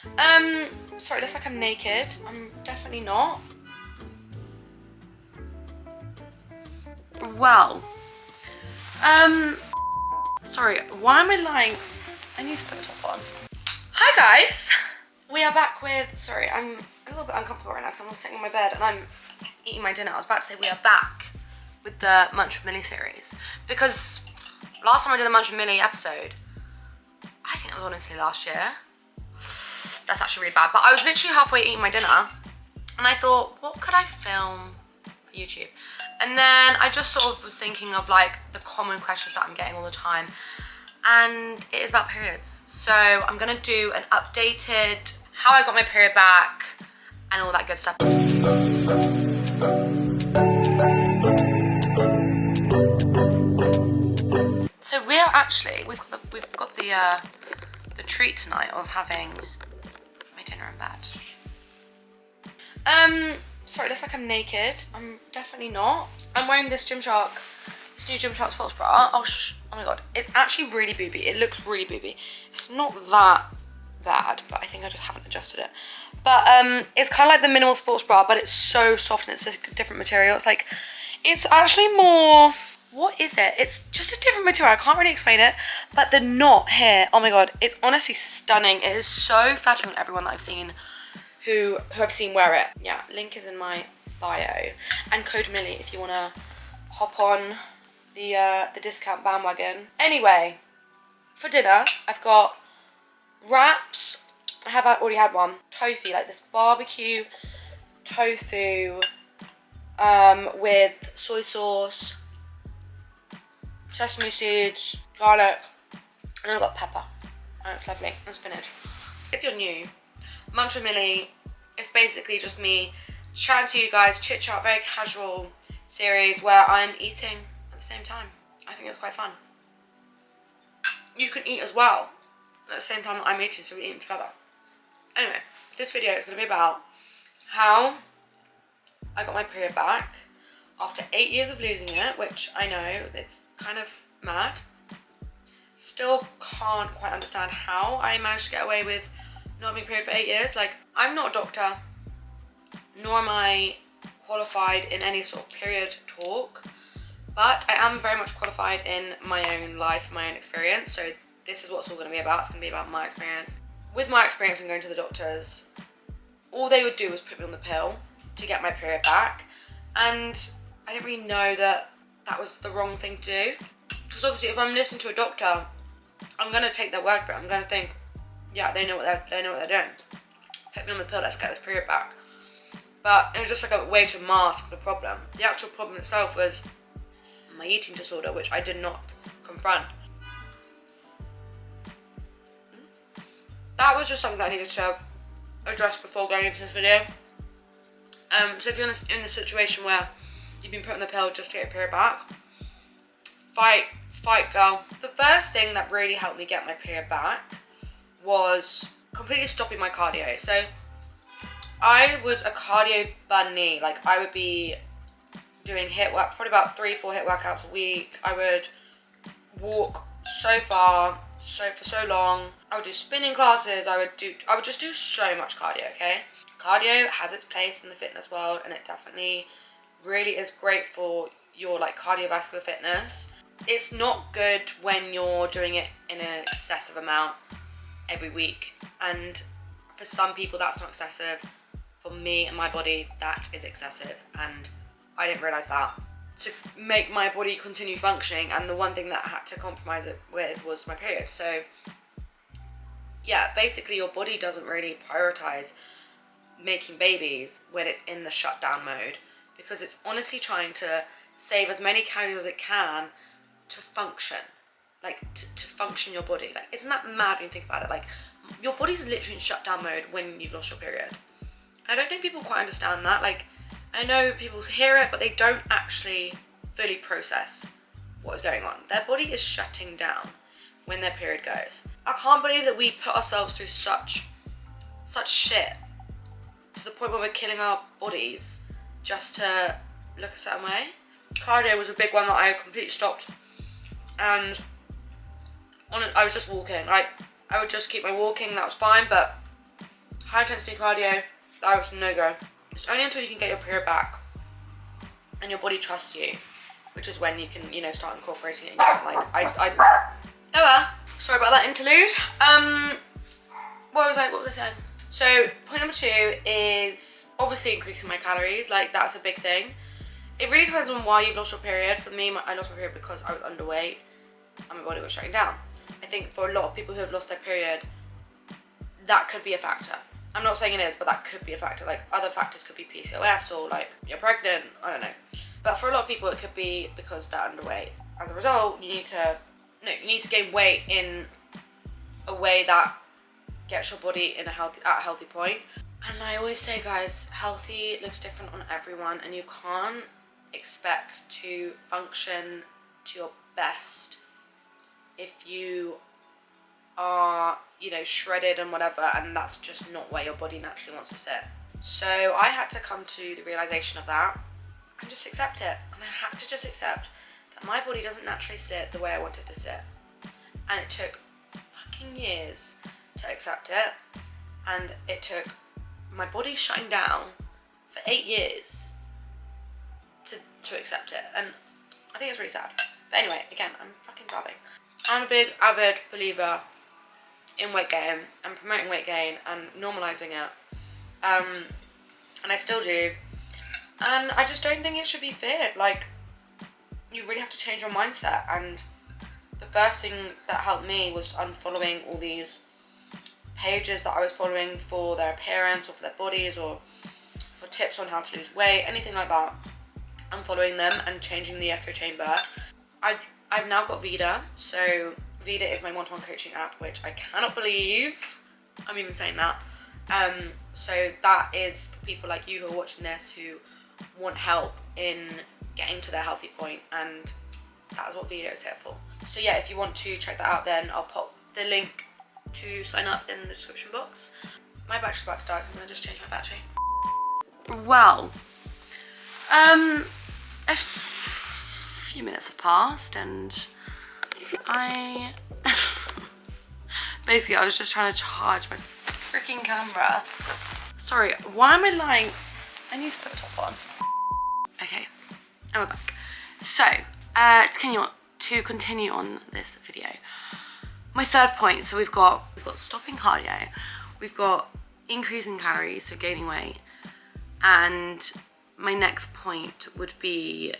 Sorry, looks like I'm naked. I'm definitely not. Well, sorry, why am I lying? I need to put a top on. Hi guys! We are back with, sorry, I'm a little bit uncomfortable right now because I'm sitting on my bed and I'm eating my dinner. I was about to say we are back with the Munch with Millie series because last time I did a Munch with Millie episode, I think it was honestly last year. That's actually really bad, but I was literally halfway eating my dinner and I thought, what could I film for YouTube? And then I just sort of was thinking of like the common questions that I'm getting all the time, and it is about periods. So I'm gonna do an updated how I got my period back and all that good stuff. So we are actually, we've got the treat tonight of having my dinner in bed. Sorry, looks like I'm naked. I'm definitely not. I'm wearing this new Gymshark sports bra. Oh my god, it's actually really booby. It looks really booby. It's not that bad, but I think I just haven't adjusted it. But it's kind of like the minimal sports bra, but it's so soft and it's a different material. It's like, it's actually more, what is it? It's just a different material. I can't really explain it, but the knot here, oh my god, it's honestly stunning. It is so flattering on everyone that I've seen who I've seen wear it. Yeah, link is in my bio, and code Millie if you want to hop on the discount bandwagon. Anyway, for dinner I've got wraps. I have already had one. Tofu, like this barbecue tofu with soy sauce, sesame seeds, garlic, and then I've got pepper, and it's lovely, and spinach. If you're new, Munch with Millie is basically just me chatting to you guys, chit chat, very casual series where I'm eating at the same time. I think it's quite fun. You can eat as well at the same time that I'm eating, so we're eating together. Anyway, this video is going to be about how I got my period back after 8 years of losing it, which I know it's kind of mad. Still can't quite understand how I managed to get away with not having a period for 8 years. Like, I'm not a doctor, nor am I qualified in any sort of period talk, but I am very much qualified in my own life, my own experience. So this is what it's all going to be about. It's going to be about my experience. With my experience in going to the doctors, all they would do was put me on the pill to get my period back, and I didn't really know that that was the wrong thing to do, because obviously if I'm listening to a doctor, I'm going to take their word for it. I'm going to think, yeah, they know what they're doing. Put me on the pill, let's get this period back. But it was just like a way to mask the problem. The actual problem itself was my eating disorder, which I did not confront. That was just something that I needed to address before going into this video. So if you're in the situation where you've been put on the pill just to get your period back, fight girl. The first thing that really helped me get my period back was completely stopping my cardio. So I was a cardio bunny. Like, I would be doing HIIT work, probably about 3-4 HIIT workouts a week. I would walk so far, for so long. I would do spinning classes. I would just do so much cardio, okay? Cardio has its place in the fitness world, and it definitely really is great for your like cardiovascular fitness. It's not good when you're doing it in an excessive amount every week, and for some people that's not excessive. For me and my body, that is excessive, and I didn't realise that. To make my body continue functioning, and the one thing that I had to compromise it with was my period. So yeah, basically your body doesn't really prioritise making babies when it's in the shutdown mode, because it's honestly trying to save as many calories as it can to function, like to function your body. Like, isn't that mad when you think about it? Like, your body's literally in shutdown mode when you've lost your period. And I don't think people quite understand that. Like, I know people hear it, but they don't actually fully process what is going on. Their body is shutting down when their period goes. I can't believe that we put ourselves through such shit to the point where we're killing our bodies just to look a certain way. Cardio was a big one that I completely stopped, and I was just walking. Like, I would just keep my walking, that was fine, but high intensity cardio, that was no go. It's only until you can get your period back and your body trusts you, which is when you can, you know, start incorporating it. Like, oh well, sorry about that interlude. What was I saying? So point number 2 is obviously increasing my calories. Like, that's a big thing. It really depends on why you've lost your period. For me, I lost my period because I was underweight and my body was shutting down. I think for a lot of people who have lost their period, that could be a factor. I'm not saying it is, but that could be a factor. Like, other factors could be PCOS or like you're pregnant, I don't know. But for a lot of people, it could be because they're underweight. As a result, you need to gain weight in a way that gets your body at a healthy point. And I always say, guys, healthy looks different on everyone, and you can't expect to function to your best if you are, you know, shredded and whatever, and that's just not where your body naturally wants to sit. So I had to come to the realization of that and just accept it. And I had to just accept that my body doesn't naturally sit the way I want it to sit. And it took fucking years to accept it. And it took my body shutting down for 8 years to accept it. And I think it's really sad. But anyway, again, I'm fucking blabbing. I'm a big avid believer in weight gain and promoting weight gain and normalizing it. And I still do. And I just don't think it should be feared. Like, you really have to change your mindset. And the first thing that helped me was unfollowing all these pages that I was following for their appearance or for their bodies or for tips on how to lose weight, anything like that. Unfollowing them and changing the echo chamber. I've now got Vida. So Vida is my one-to-one coaching app, which I cannot believe I'm even saying that. So that is for people like you who are watching this who want help in getting to their healthy point, and that is what Vida is here for. So yeah, if you want to check that out, then I'll pop the link to sign up in the description box. My battery's about to die, so I'm gonna just change my battery. Well, a few minutes have passed, and I basically I was just trying to charge my freaking camera. Sorry, why am I lying? I need to put a top on. Okay, and we're back. So, to continue on this video, my third point. So we've got stopping cardio, we've got increasing calories, so gaining weight, and my next point would be,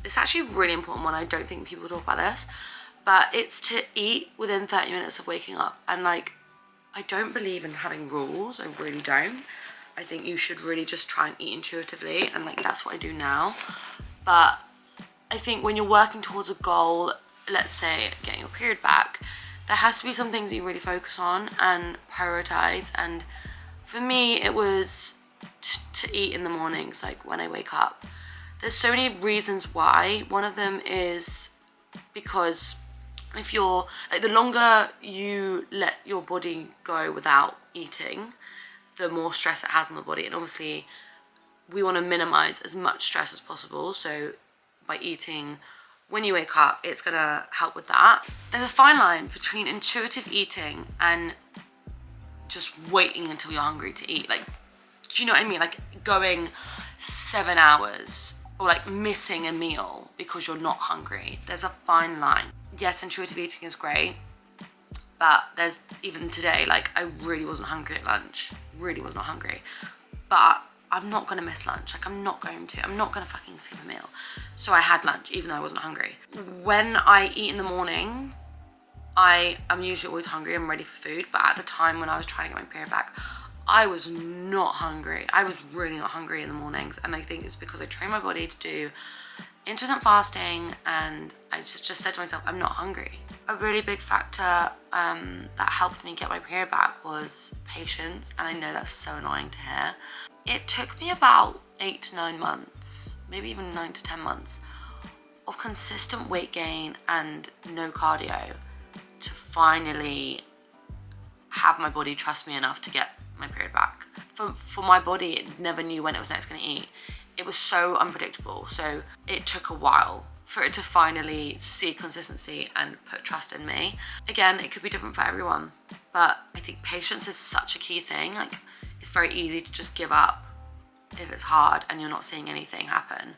it's actually a really important one. I don't think people talk about this, but it's to eat within 30 minutes of waking up. And like, I don't believe in having rules. I really don't. I think you should really just try and eat intuitively, and like that's what I do now. But I think when you're working towards a goal, let's say getting your period back, there has to be some things that you really focus on and prioritize. And for me, it was to eat in the mornings, like when I wake up. There's so many reasons why. One of them is because if you're like, the longer you let your body go without eating, the more stress it has on the body. And obviously we want to minimize as much stress as possible. So by eating when you wake up, it's gonna help with that. There's a fine line between intuitive eating and just waiting until you're hungry to eat. Like, do you know what I mean? Like going 7 hours or like missing a meal because you're not hungry. There's a fine line. Yes, intuitive eating is great, but there's, even today, like I really wasn't hungry at lunch. Really was not hungry. But I'm not gonna miss lunch. Like I'm not gonna fucking skip a meal. So I had lunch even though I wasn't hungry. When I eat in the morning, I'm usually always hungry. I'm ready for food. But at the time when I was trying to get my period back, I was not hungry. I was really not hungry in the mornings. And I think it's because I trained my body to do intermittent fasting, and I just said to myself, I'm not hungry. A really big factor that helped me get my period back was patience. And I know that's so annoying to hear. It took me about 8 to 9 months, maybe even 9 to 10 months of consistent weight gain and no cardio to finally have my body trust me enough to get my period back. For my body, it never knew when it was next going to eat. It was so unpredictable. So it took a while for it to finally see consistency and put trust in me. Again, it could be different for everyone, but But I think patience is such a key thing. Like, it's very easy to just give up if it's hard and you're not seeing anything happen.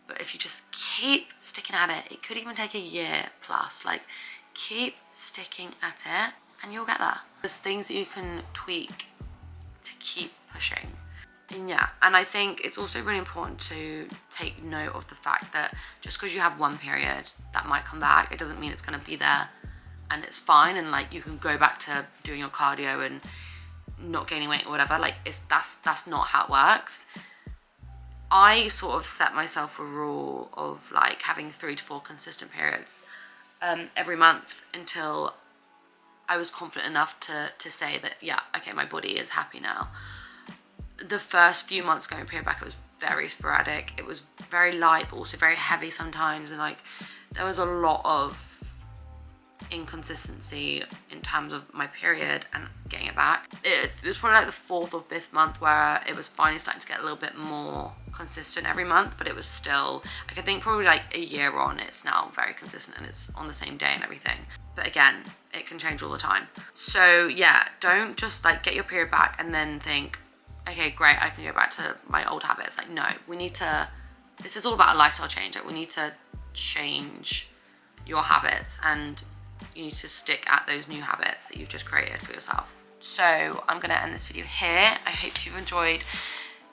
But if you just keep sticking at it, it could even take a year plus. Like, keep sticking at it and you'll get there. There's things that you can tweak to keep pushing. And yeah, and I think it's also really important to take note of the fact that just because you have one period that might come back, it doesn't mean it's going to be there and it's fine, and like you can go back to doing your cardio and not gaining weight or whatever. Like, that's not how it works. I sort of set myself a rule of like having 3 to 4 consistent periods every month until I was confident enough to say that, yeah, okay, my body is happy now. The first few months going period back, it was very sporadic. It was very light, but also very heavy sometimes. And like, there was a lot of inconsistency in terms of my period and getting it back. It was probably like the 4th or 5th month where it was finally starting to get a little bit more consistent every month, but it was still, like, I think probably like a year on, it's now very consistent and it's on the same day and everything. But again, it can change all the time. So yeah, don't just like get your period back and then think, okay, great, I can go back to my old habits. Like, no, this is all about a lifestyle change. Like, we need to change your habits and you need to stick at those new habits that you've just created for yourself. So I'm gonna end this video here. I hope you've enjoyed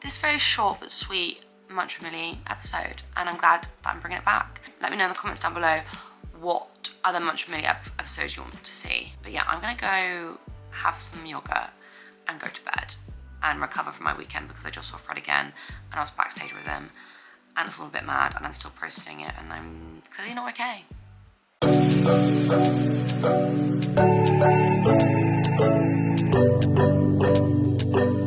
this very short but sweet Munch with Millie episode, and I'm glad that I'm bringing it back. Let me know in the comments down below what other Munch with Millie episodes you want to see. But yeah, I'm gonna go have some yogurt and go to bed and recover from my weekend, because I just saw Fred again and I was backstage with him and it's all a bit mad and I'm still processing it and I'm clearly not okay.